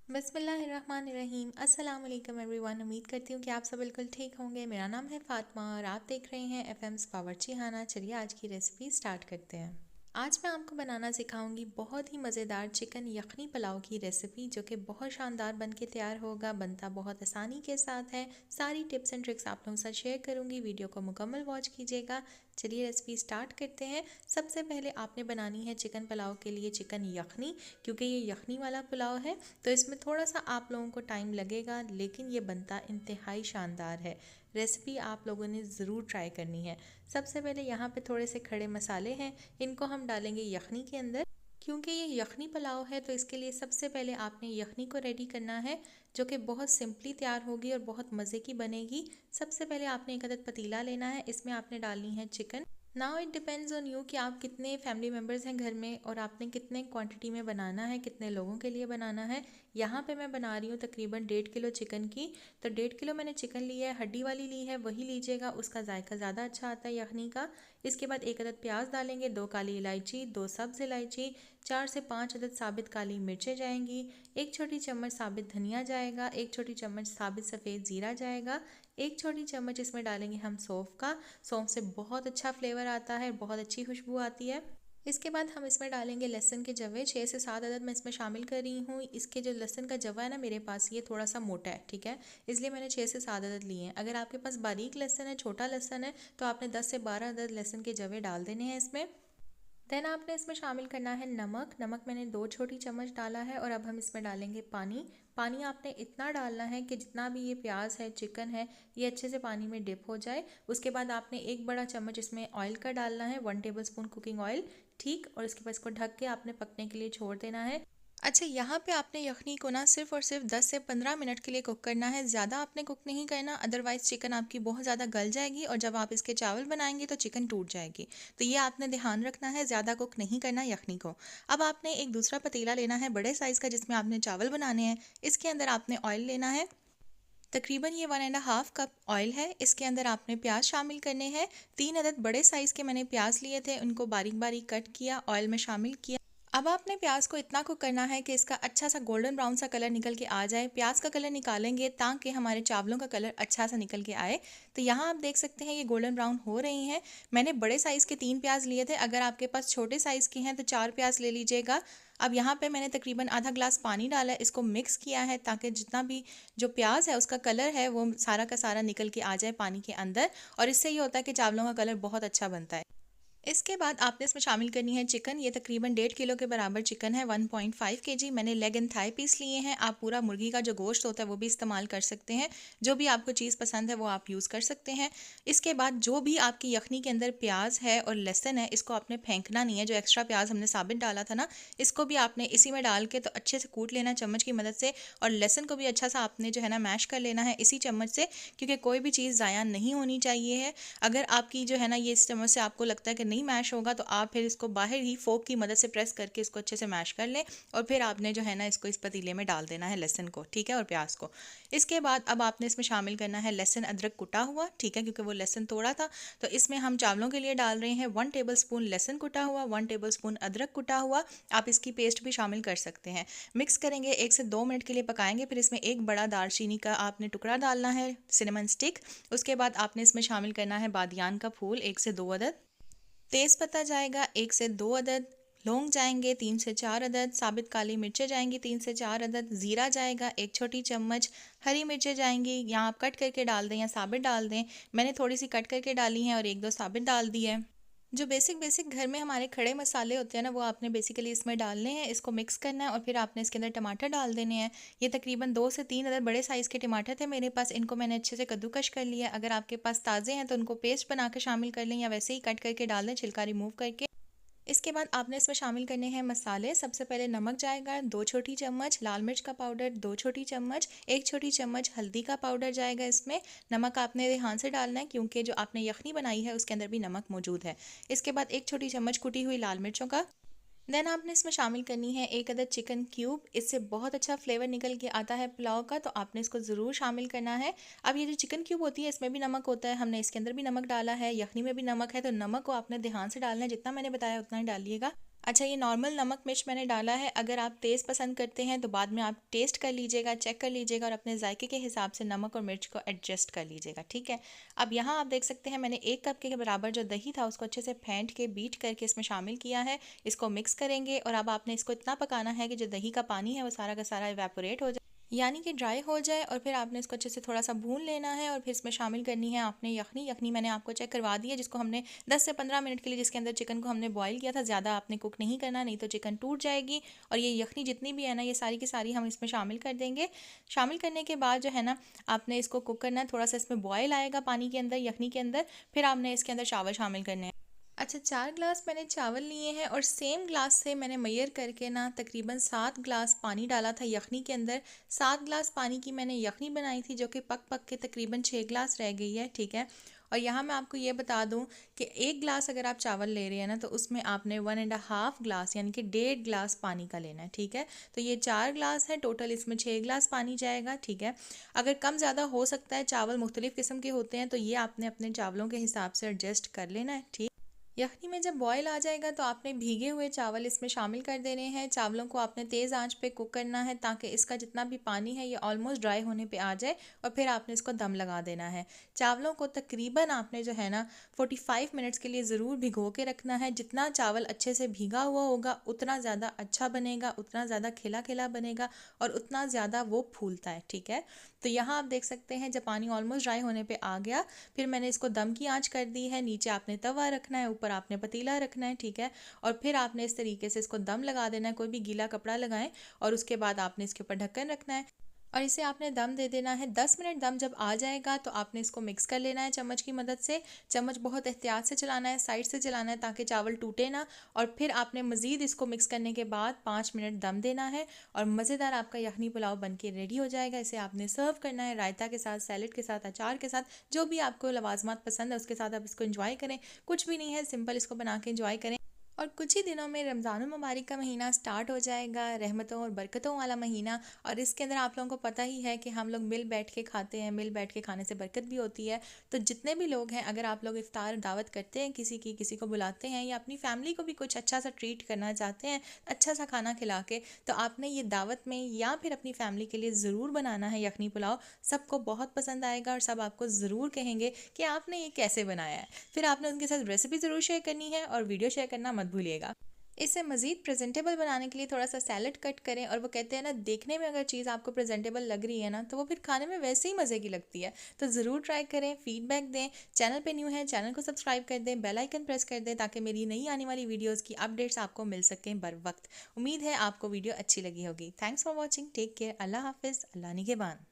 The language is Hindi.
बिस्मिल्लाहिर्रहमानिर्रहीम। अस्सलाम वालेकुम एवरीवन। उम्मीद करती हूँ कि आप सब बिल्कुल ठीक होंगे। मेरा नाम है फ़ातिमा और आप देख रहे हैं एफएम्स बावर्ची खाना। चलिए आज की रेसिपी स्टार्ट करते हैं। आज मैं आपको बनाना सिखाऊंगी बहुत ही मज़ेदार चिकन यखनी पुलाव की रेसिपी, जो कि बहुत शानदार बन के तैयार होगा। बनता बहुत आसानी के साथ है। सारी टिप्स एंड ट्रिक्स आप लोगों के साथ शेयर करूंगी, वीडियो को मुकम्मल वॉच कीजिएगा। चलिए रेसिपी स्टार्ट करते हैं। सबसे पहले आपने बनानी है चिकन पुलाव के लिए चिकन यखनी। क्योंकि ये यखनी वाला पुलाव है तो इसमें थोड़ा सा आप लोगों को टाइम लगेगा, लेकिन ये बनता इंतहाई शानदार है। रेसिपी आप लोगों ने ज़रूर ट्राई करनी है। सबसे पहले यहाँ पे थोड़े से खड़े मसाले हैं, इनको हम डालेंगे यखनी के अंदर। क्योंकि ये यखनी पुलाव है तो इसके लिए सबसे पहले आपने यखनी को रेडी करना है, जो कि बहुत सिंपली तैयार होगी और बहुत मज़े की बनेगी। सबसे पहले आपने एक अदद पतीला लेना है, इसमें आपने डालनी है chicken. Now it depends on you कि आप कितने फैमिली मेम्बर्स हैं घर में और आपने कितने क्वांटिटी में बनाना है, कितने लोगों के लिए बनाना है। यहाँ पे मैं बना रही हूँ तकरीबन 1.5 किलो चिकन की। तो 1.5 किलो मैंने चिकन लिया है, हड्डी वाली ली है, वही लीजिएगा, उसका जायका ज़्यादा अच्छा आता है यखनी का। इसके बाद एक अदद प्याज डालेंगे, 2 काली इलायची, 2 सब्ज़ इलायची, 4 से 5 अदद साबित काली मिर्चें जाएंगी, 1 छोटी चम्मच साबित धनिया जाएगा, 1 छोटी चम्मच साबित सफ़ेद ज़ीरा जाएगा, 1 छोटी चम्मच इसमें डालेंगे हम सौंफ का। सौंफ से बहुत अच्छा फ्लेवर आता है, बहुत अच्छी खुशबू आती है। इसके बाद हम इसमें डालेंगे लहसुन के जवे, 6 से 7 अदद मैं इसमें शामिल कर रही हूँ। इसके जो लहसुन का जवा है ना, मेरे पास ये थोड़ा सा मोटा है, ठीक है, इसलिए मैंने 6 से 7 अदद लिए हैं। अगर आपके पास बारीक लहसुन है, छोटा लहसुन है, तो आपने 10 से 12 अदद लहसुन के जवे डाल देने हैं इसमें। देन आपने इसमें शामिल करना है नमक। नमक मैंने 2 छोटी चम्मच डाला है। और अब हम इसमें डालेंगे पानी। पानी आपने इतना डालना है कि जितना भी ये प्याज है, चिकन है, ये अच्छे से पानी में डिप हो जाए। उसके बाद आपने 1 बड़ा चम्मच इसमें ऑयल का डालना है, 1 टेबलस्पून कुकिंग ऑयल, ठीक। और इसके बाद इसको ढक के आपने पकने के लिए छोड़ देना है। अच्छा, यहाँ पे आपने यखनी को ना सिर्फ और सिर्फ 10 से 15 मिनट के लिए कुक करना है, ज़्यादा आपने कुक नहीं करना, अदरवाइज़ चिकन आपकी बहुत ज़्यादा गल जाएगी और जब आप इसके चावल बनाएंगे तो चिकन टूट जाएगी। तो ये आपने ध्यान रखना है, ज़्यादा कुक नहीं करना यखनी को। अब आपने एक दूसरा पतीला लेना है बड़े साइज़ का, जिसमें आपने चावल बनाने हैं। इसके अंदर आपने ऑयल लेना है, तकरीबन ये 1.5 कप ऑयल है। इसके अंदर आपने प्याज शामिल करने हैं। 3 अदद बड़े साइज़ के मैंने प्याज लिए थे, उनको बारीक बारीक कट किया, ऑयल में शामिल किया। अब आपने प्याज को इतना कुक करना है कि इसका अच्छा सा गोल्डन ब्राउन सा कलर निकल के आ जाए। प्याज का कलर निकालेंगे ताकि हमारे चावलों का कलर अच्छा सा निकल के आए। तो यहाँ आप देख सकते हैं ये गोल्डन ब्राउन हो रही हैं। मैंने बड़े साइज़ के 3 प्याज लिए थे, अगर आपके पास छोटे साइज़ के हैं तो 4 प्याज ले लीजिएगा। अब यहाँ पे मैंने तकरीबन आधा ग्लास पानी डाला है, इसको मिक्स किया है ताकि जितना भी जो प्याज है उसका कलर है वो सारा का सारा निकल के आ जाए पानी के अंदर। और इससे ये होता है कि चावलों का कलर बहुत अच्छा बनता है। इसके बाद आपने इसमें शामिल करनी है चिकन। ये तकरीबन 1.5 किलो के बराबर चिकन है, 1.5 kg। मैंने लेग एंड थाई पीस लिए हैं। आप पूरा मुर्गी का जो गोश्त होता है वो भी इस्तेमाल कर सकते हैं, जो भी आपको चीज़ पसंद है वो आप यूज़ कर सकते हैं। इसके बाद जो भी आपकी यखनी के अंदर प्याज है और लहसुन है, इसको आपने फेंकना नहीं है। जो एक्स्ट्रा प्याज हमने साबित डाला था ना, इसको भी आपने इसी में डाल के तो अच्छे से कूट लेना चम्मच की मदद से। और लहसुन को भी अच्छा सा आपने जो है ना मैश कर लेना है इसी चम्मच से, क्योंकि कोई भी चीज़ ज़ाया नहीं होनी चाहिए है। अगर आपकी जो है ना ये इस चम्मच से आपको लगता है कि नहीं मैश होगा, तो आप फिर इसको बाहर ही फोक की मदद से प्रेस करके इसको अच्छे से मैश कर लें। और फिर आपने जो है ना इसको इस पतीले में डाल देना है लहसुन को, ठीक है, और प्याज को। इसके बाद अब आपने इसमें शामिल करना है लहसुन अदरक कुटा हुआ, ठीक है, क्योंकि वो लहसुन तोड़ा था। तो इसमें हम चावलों के लिए डाल रहे हैं 1 टेबलस्पून लहसुन कुटा हुआ, 1 टेबलस्पून अदरक कुटा हुआ। आप इसकी पेस्ट भी शामिल कर सकते हैं। मिक्स करेंगे, 1 से 2 मिनट के लिए पकाएंगे। फिर इसमें एक बड़ा दालचीनी का आपने टुकड़ा डालना है, सिनेमन स्टिक। उसके बाद आपने इसमें शामिल करना है बादियान का फूल, 1 से 2 अदद। तेज़ पत्ता जाएगा 1 से 2 अदद। लौंग जाएंगे 3 से 4 अदद। साबित काली मिर्चें जाएंगी 3 से 4 अदद। ज़ीरा जाएगा 1 छोटी चम्मच। हरी मिर्चें जाएंगी, यहाँ आप कट करके डाल दें या साबित डाल दें। मैंने थोड़ी सी कट करके डाली हैं और 1-2 साबित डाल दी है। जो बेसिक बेसिक घर में हमारे खड़े मसाले होते हैं ना, वो आपने बेसिकली इसमें डालने हैं। इसको मिक्स करना है और फिर आपने इसके अंदर टमाटर डाल देने हैं। ये तकरीबन 2 से 3 अदर बड़े साइज़ के टमाटर थे मेरे पास, इनको मैंने अच्छे से कद्दूकश कर लिया। अगर आपके पास ताज़े हैं तो उनको पेस्ट बना के शामिल कर लें या वैसे ही कट करके डाल दें, छिलका रिमूव करके। इसके बाद आपने इसमें शामिल करने हैं मसाले। सबसे पहले नमक जाएगा 2 छोटी चम्मच, लाल मिर्च का पाउडर 2 छोटी चम्मच, 1 छोटी चम्मच हल्दी का पाउडर जाएगा इसमें। नमक आपने ध्यान से डालना है क्योंकि जो आपने यखनी बनाई है उसके अंदर भी नमक मौजूद है। इसके बाद 1 छोटी चम्मच कुटी हुई लाल मिर्चों का। देन आपने इसमें शामिल करनी है 1 अदद चिकन क्यूब। इससे बहुत अच्छा फ्लेवर निकल के आता है पुलाव का, तो आपने इसको ज़रूर शामिल करना है। अब ये जो चिकन क्यूब होती है इसमें भी नमक होता है, हमने इसके अंदर भी नमक डाला है, यखनी में भी नमक है, तो नमक को आपने ध्यान से डालना है, जितना मैंने बताया उतना ही डालिएगा। अच्छा, ये नॉर्मल नमक मिर्च मैंने डाला है। अगर आप तेज़ पसंद करते हैं तो बाद में आप टेस्ट कर लीजिएगा, चेक कर लीजिएगा और अपने जायके के हिसाब से नमक और मिर्च को एडजस्ट कर लीजिएगा, ठीक है। अब यहाँ आप देख सकते हैं मैंने 1 कप के बराबर जो दही था उसको अच्छे से फेंट के बीट करके इसमें शामिल किया है। इसको मिक्स करेंगे और अब आपने इसको इतना पकाना है कि जो दही का पानी है वो सारा का सारा इवेपोरेट हो जाए, यानी कि ड्राई हो जाए। और फिर आपने इसको अच्छे से थोड़ा सा भून लेना है और फिर इसमें शामिल करनी है आपने यखनी। यखनी मैंने आपको चेक करवा दी है, जिसको हमने 10 से 15 मिनट के लिए, जिसके अंदर चिकन को हमने बॉईल किया था। ज़्यादा आपने कुक नहीं करना, नहीं तो चिकन टूट जाएगी। और ये यखनी जितनी भी है ना, ये सारी की सारी हम इसमें शामिल कर देंगे। शामिल करने के बाद जो है ना, आपने इसको कुक करना है। थोड़ा सा इसमें बॉयल आएगा पानी के अंदर, यखनी के अंदर, फिर आपने इसके अंदर चावल शामिल करने हैं। अच्छा, 4 ग्लास मैंने चावल लिए हैं और सेम ग्लास से मैंने मेजर करके ना तकरीबन 7 ग्लास पानी डाला था यखनी के अंदर। 7 ग्लास पानी की मैंने यखनी बनाई थी, जो कि पक पक के तकरीबन 6 ग्लास रह गई है, ठीक है। और यहाँ मैं आपको ये बता दूँ कि 1 ग्लास अगर आप चावल ले रहे हैं ना, तो उसमें आपने 1.5 ग्लास यानी कि 1.5 ग्लास पानी का लेना है, ठीक है। तो ये 4 ग्लास है टोटल, इसमें 6 ग्लास पानी जाएगा, ठीक है। अगर कम ज़्यादा हो सकता है, चावल मुख्तलिफ़ किस्म के होते हैं, तो ये आपने अपने चावलों के हिसाब से एडजस्ट कर लेना है, ठीक। यखनी में जब बॉयल आ जाएगा तो आपने भीगे हुए चावल इसमें शामिल कर देने हैं। चावलों को आपने तेज़ आंच पे कुक करना है ताकि इसका जितना भी पानी है ये ऑलमोस्ट ड्राई होने पे आ जाए और फिर आपने इसको दम लगा देना है। चावलों को तकरीबन आपने जो है ना 45 मिनट्स के लिए ज़रूर भिगो के रखना है। जितना चावल अच्छे से भीगा हुआ होगा उतना ज़्यादा अच्छा बनेगा, उतना ज़्यादा खिला खिला बनेगा और उतना ज़्यादा वो फूलता है, ठीक है। तो यहाँ आप देख सकते हैं जब पानी ऑलमोस्ट ड्राई होने पे आ गया, फिर मैंने इसको दम की आंच कर दी है। नीचे आपने तवा रखना है, ऊपर आपने पतीला रखना है, ठीक है। और फिर आपने इस तरीके से इसको दम लगा देना है, कोई भी गीला कपड़ा लगाएं और उसके बाद आपने इसके ऊपर ढक्कन रखना है और इसे आपने दम दे देना है। 10 मिनट दम जब आ जाएगा तो आपने इसको मिक्स कर लेना है चम्मच की मदद से। चम्मच बहुत एहतियात से चलाना है, साइड से चलाना है ताकि चावल टूटे ना। और फिर आपने मज़ीद इसको मिक्स करने के बाद 5 मिनट दम देना है और मज़ेदार आपका यखनी पुलाव बन के रेडी हो जाएगा। इसे आपने सर्व करना है रायता के साथ, सैलड के साथ, अचार के साथ, जो भी आपको लवाजमात पसंद है उसके साथ आप इसको इंजॉय करें। कुछ भी नहीं है, सिंपल इसको बना के इंजॉय करें। और कुछ ही दिनों में रमज़ानुल मुबारक का महीना स्टार्ट हो जाएगा, रहमतों और बरकतों वाला महीना। और इसके अंदर आप लोगों को पता ही है कि हम लोग मिल बैठ के खाते हैं, मिल बैठ के खाने से बरकत भी होती है। तो जितने भी लोग हैं, अगर आप लोग इफ्तार दावत करते हैं किसी को बुलाते हैं या अपनी फैमिली को भी कुछ अच्छा सा ट्रीट करना चाहते हैं, अच्छा सा खाना खिला के, तो आपने ये दावत में या फिर अपनी फैमिली के लिए ज़रूर बनाना है यखनी पुलाव। सबको बहुत पसंद आएगा और सब आपको ज़रूर कहेंगे कि आपने ये कैसे बनाया है। फिर आपने उनके साथ रेसिपी ज़रूर शेयर करनी है और वीडियो शेयर करना मत भूलिएगा। इसे मज़ीद प्रेजेंटेबल बनाने के लिए थोड़ा सा सैलड कट करें। और वो कहते हैं ना, देखने में अगर चीज़ आपको प्रेजेंटेबल लग रही है ना, तो वो फिर खाने में वैसे ही मज़े की लगती है। तो ज़रूर ट्राई करें, फीडबैक दें। चैनल पे न्यू है, चैनल को सब्सक्राइब कर दें, बेल आइकन प्रेस कर दें ताकि मेरी नई आने वाली वीडियोज़ की अपडेट्स आपको मिल सकें बर वक्त। उम्मीद है आपको वीडियो अच्छी लगी होगी। Thanks for watching, take care, अल्लाह हाफिज़, अल्लाह निगहबान।